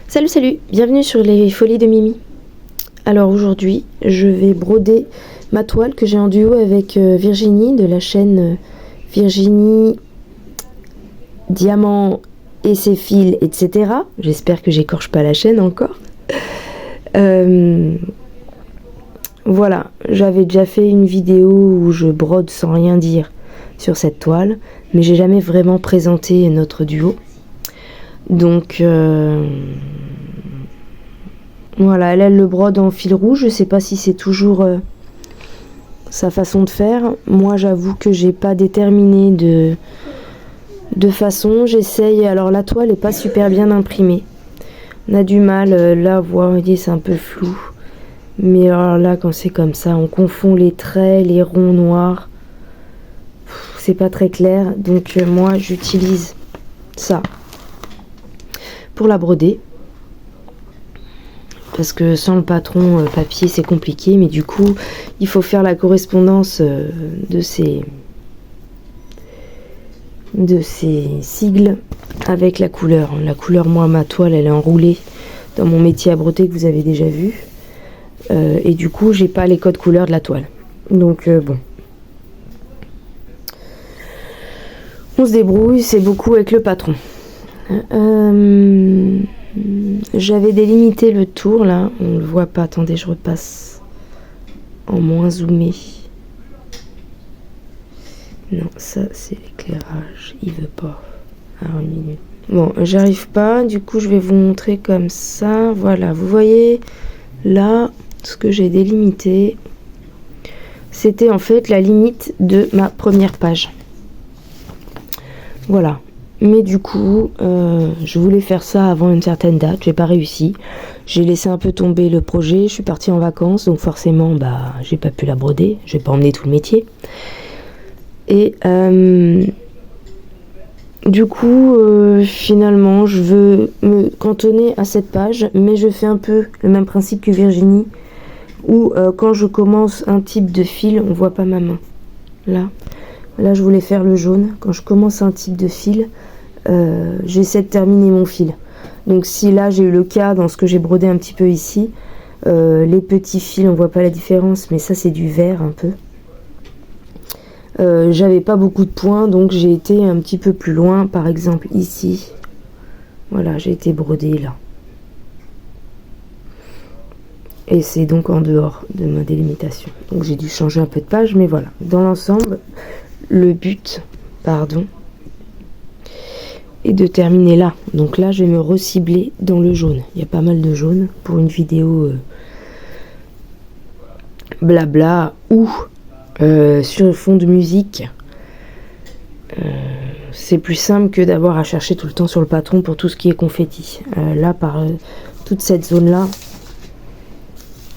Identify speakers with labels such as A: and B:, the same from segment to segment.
A: Salut, salut, bienvenue sur les folies de Mimi. Alors aujourd'hui, je vais broder ma toile que j'ai en duo avec Virginie de la chaîne Virginie Diamant et ses fils, etc. J'espère que j'écorche pas la chaîne encore. Voilà, j'avais déjà fait une vidéo où je brode sans rien dire sur cette toile, mais j'ai jamais vraiment présenté notre duo. Donc voilà, elle le brode en fil rouge. Je sais pas si c'est toujours sa façon de faire. Moi, j'avoue que j'ai pas déterminé de façon. J'essaye. Alors, la toile est pas super bien imprimée. On a du mal. Là, vous voyez, c'est un peu flou. Mais alors là, quand c'est comme ça, on confond les traits, les ronds noirs. C'est pas très clair. Donc, moi, j'utilise ça pour la broder. Parce que sans le patron papier c'est compliqué, mais du coup il faut faire la correspondance de ces sigles avec la couleur. La couleur, moi ma toile elle est enroulée dans mon métier à broder que vous avez déjà vu, et du coup j'ai pas les codes couleurs de la toile, donc bon, on se débrouille, c'est beaucoup avec le patron. J'avais délimité le tour là, on le voit pas, attendez je repasse en moins zoomé. Non, ça c'est l'éclairage, il veut pas. Alors une minute. Bon, j'arrive pas, du coup je vais vous montrer comme ça. Voilà, vous voyez là ce que j'ai délimité. C'était en fait la limite de ma première page. Voilà. Mais du coup, je voulais faire ça avant une certaine date, j'ai pas réussi. J'ai laissé un peu tomber le projet, je suis partie en vacances, donc forcément, bah, j'ai pas pu la broder, je vais pas emmener tout le métier. Et du coup, finalement, je veux me cantonner à cette page, mais je fais un peu le même principe que Virginie, où quand je commence un type de fil, on voit pas ma main. Là, je voulais faire le jaune. Quand je commence un type de fil, j'essaie de terminer mon fil. Donc si là j'ai eu le cas dans ce que j'ai brodé un petit peu ici, les petits fils on voit pas la différence, mais ça c'est du vert un peu. J'avais pas beaucoup de points, donc j'ai été un petit peu plus loin, par exemple ici. Voilà, j'ai été brodé là. Et c'est donc en dehors de ma délimitation. Donc j'ai dû changer un peu de page, mais voilà. Dans l'ensemble, le but, et de terminer là. Donc là je vais me recibler dans le jaune. Il y a pas mal de jaune pour une vidéo blabla ou sur le fond de musique. C'est plus simple que d'avoir à chercher tout le temps sur le patron pour tout ce qui est confetti. Là par toute cette zone là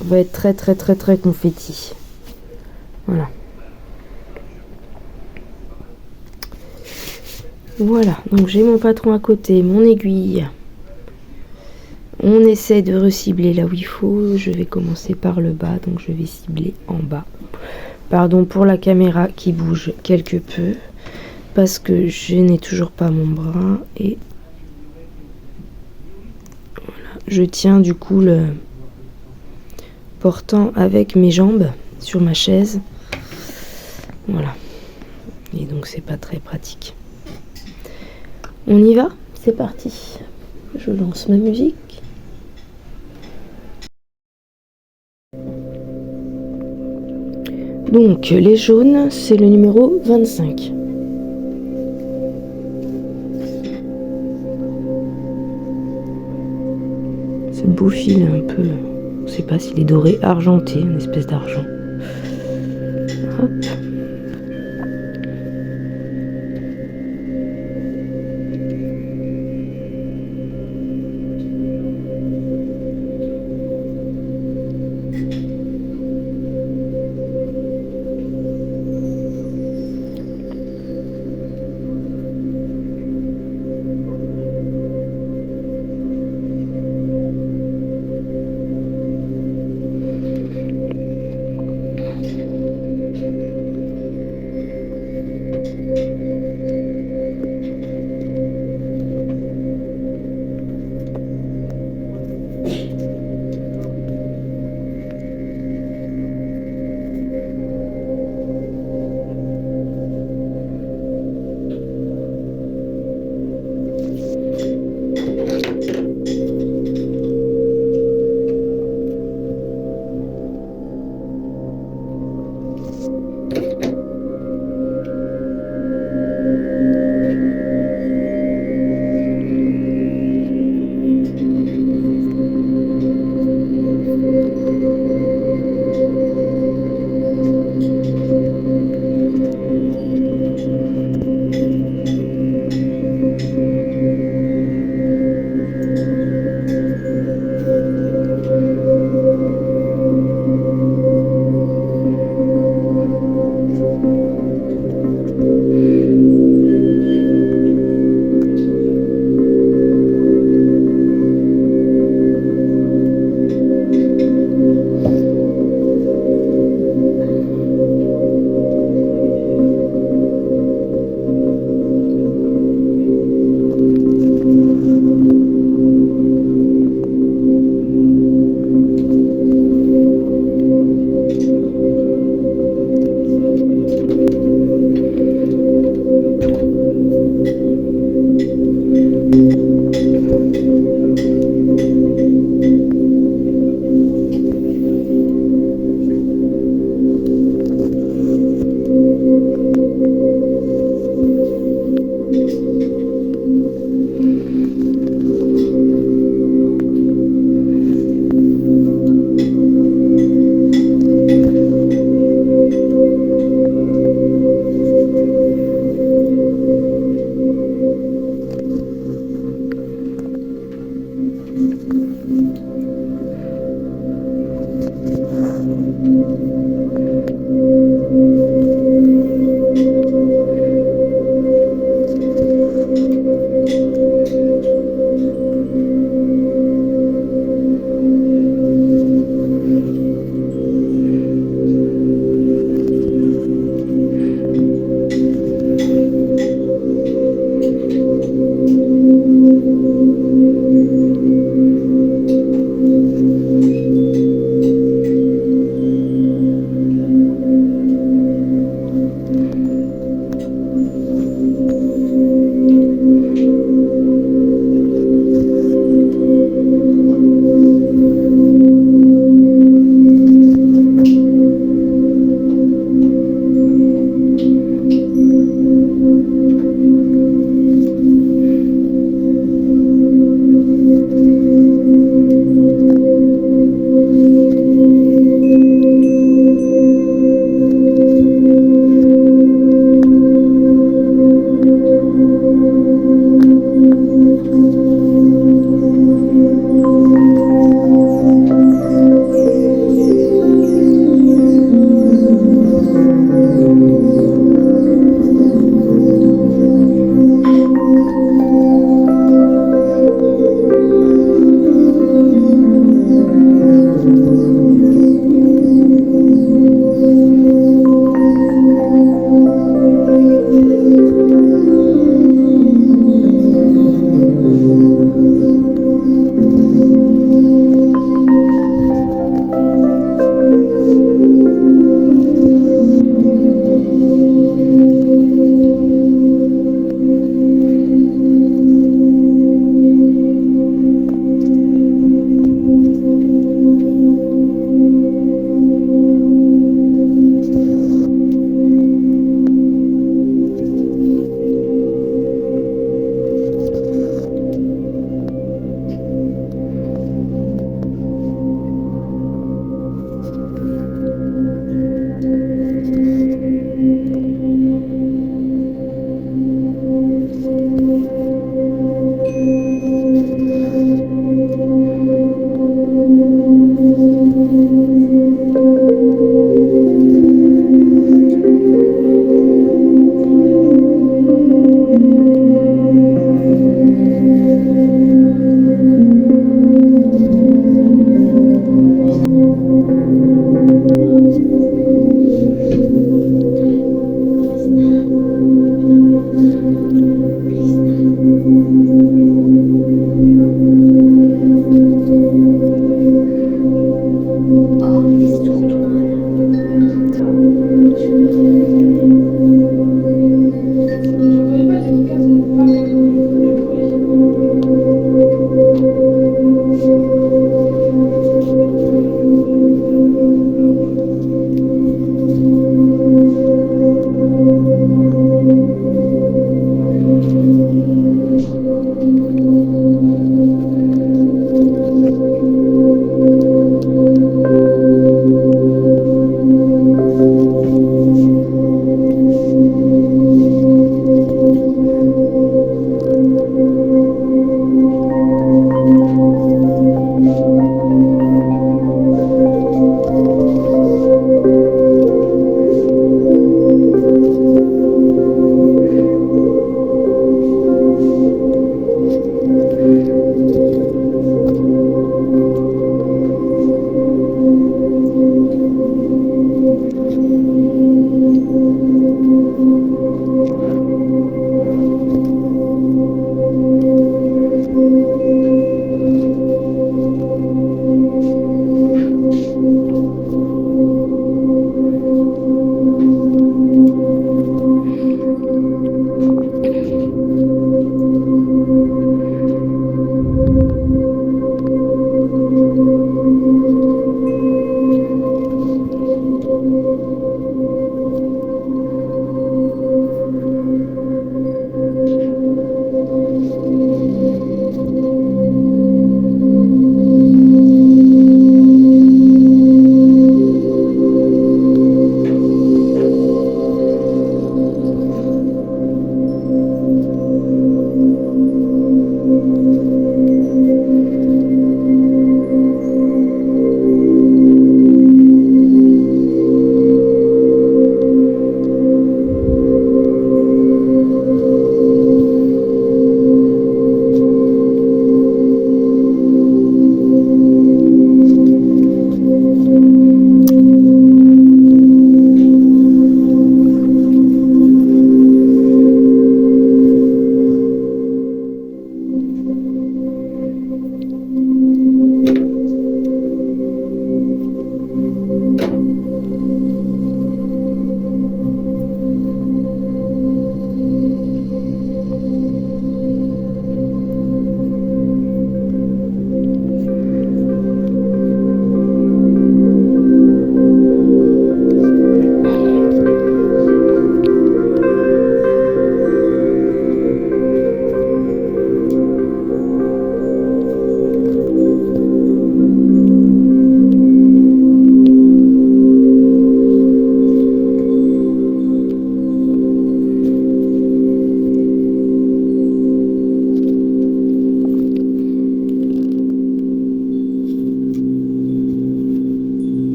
A: va être très confetti. Voilà. Voilà, donc j'ai mon patron à côté, mon aiguille. On essaie de recibler là où il faut. Je vais commencer par le bas, donc je vais cibler en bas. Pardon pour la caméra qui bouge quelque peu, parce que je n'ai toujours pas mon bras. Et voilà, je tiens du coup le portant avec mes jambes sur ma chaise. Voilà. Et donc c'est pas très pratique. On y va? C'est parti. Je lance ma musique. Donc les jaunes, c'est le numéro 25. Ce beau fil un peu, on ne sait pas s'il est doré, argenté, une espèce d'argent. Hop.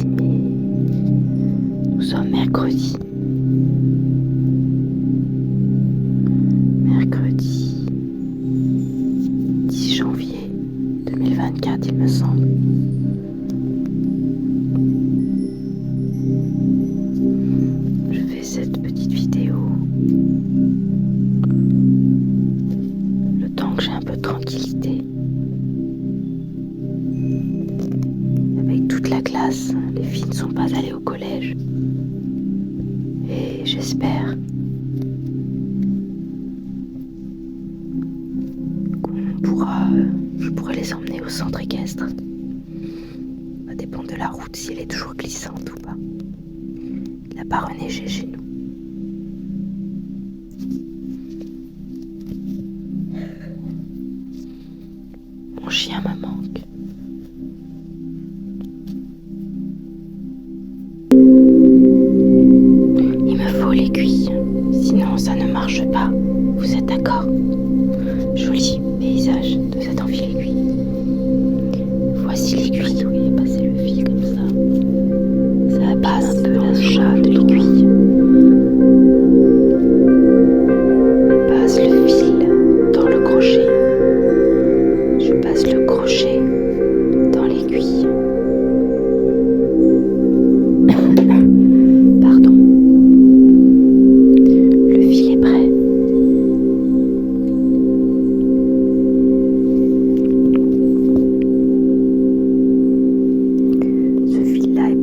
A: mardi, mais nous sommes mercredi. Mercredi 10 janvier 2024, il me semble. Je fais cette petite vidéo le temps que j'ai un peu de tranquillité. Avec toute la classe, les filles ne sont pas allées au collège. Et j'espère je pourrai les emmener au centre équestre. Ça dépend de la route, si elle est toujours glissante ou pas. Il n'a pas reneigé chez nous. Mon chien me manque. Il me faut l'aiguille, sinon ça ne marche pas. Vous êtes d'accord? Joli paysage de cet enfile-aiguille. Voici l'aiguille. Oui, passer le fil comme ça. Ça passe un peu la chat de l'aiguille. Passe le fil dans le crochet. Je passe le crochet dans l'aiguille. Pardon. Le fil est prêt.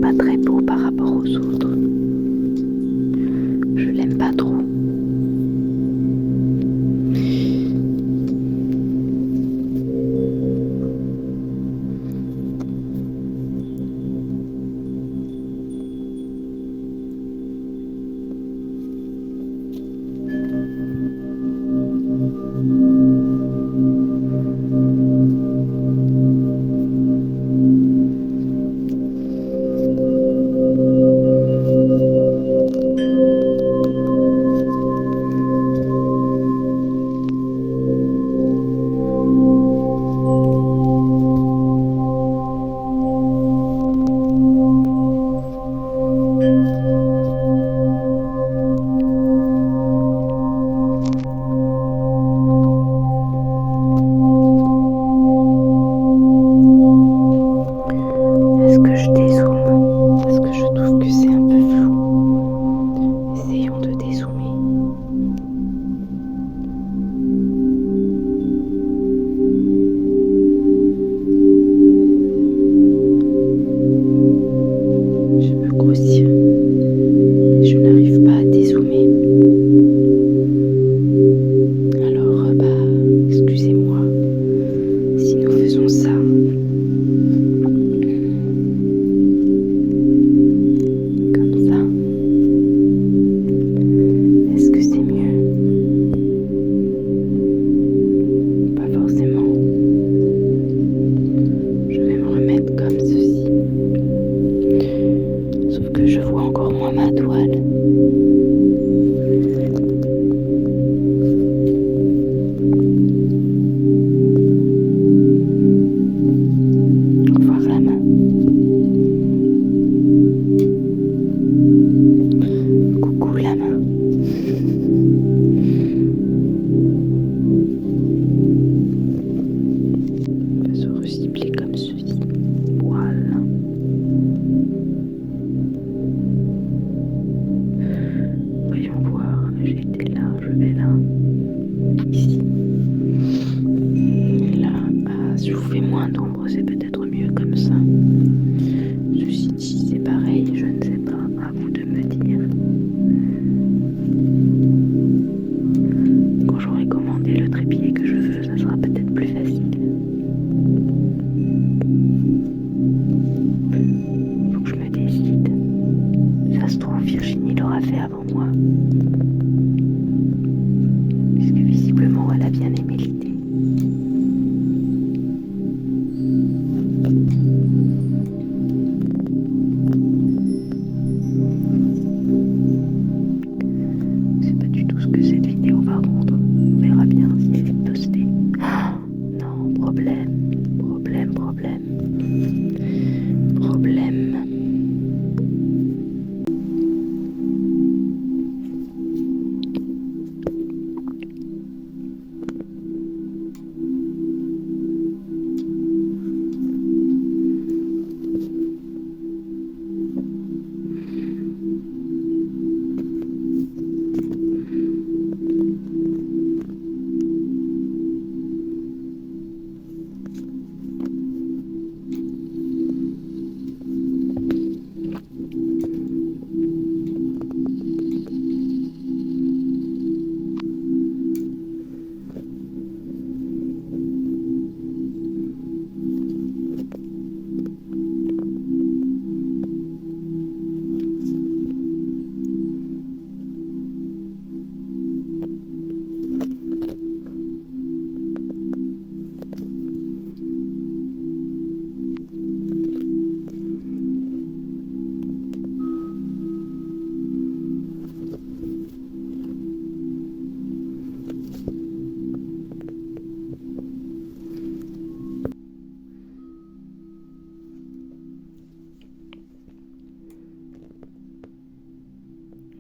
A: Pas très beau par rapport aux autres. Je l'aime pas trop.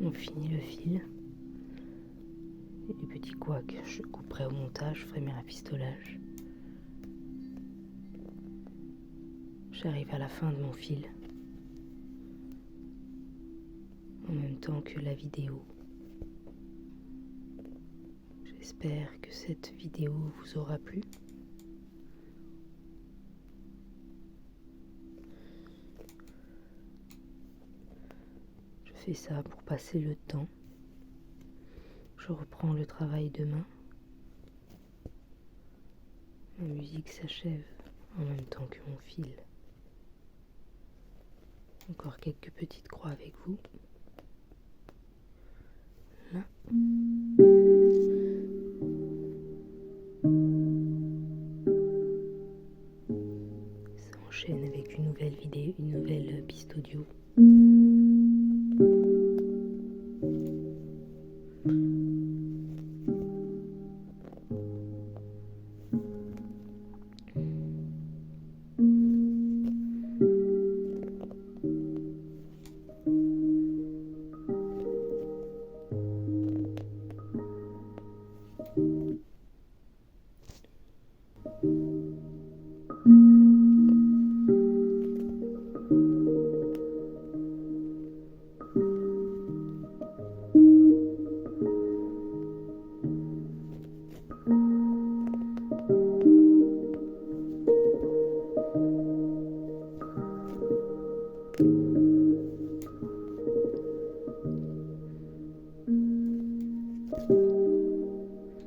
A: On finit le fil. Et les petits couacs, je couperai au montage, je ferai mes rafistolages. J'arrive à la fin de mon fil. En même temps que la vidéo. J'espère que cette vidéo vous aura plu. Je fais ça pour passer le temps. Je reprends le travail demain. Ma musique s'achève en même temps que mon fil. Encore quelques petites croix avec vous. Là. Ça enchaîne avec une nouvelle vidéo, une nouvelle piste audio.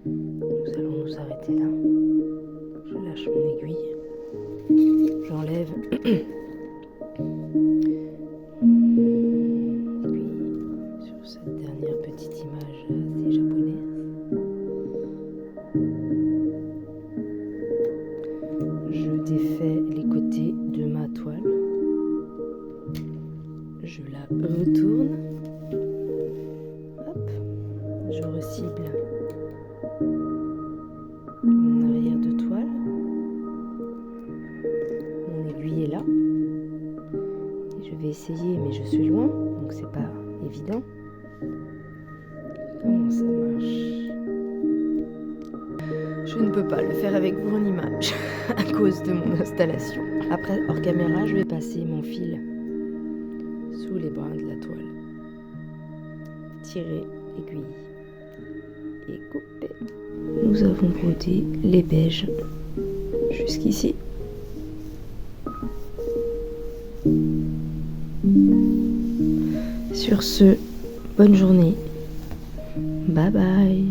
A: Nous allons nous arrêter là. Je lâche mon aiguille. J'enlève l'aiguille sur cette dernière petite image assez japonaise. Je défais les côtés de ma toile. Je la retourne. Hop. Je recible mon arrière de toile. Mon aiguille est là. Et je vais essayer, mais je suis loin, donc c'est pas évident. Comment ça marche? Je ne peux pas le faire avec vous en image à cause de mon installation. Après, hors caméra, je vais passer mon fil sous les brins de la toile. Tirer l'aiguille et couper. Nous avons brodé les beiges jusqu'ici. Sur ce, bonne journée. Bye bye.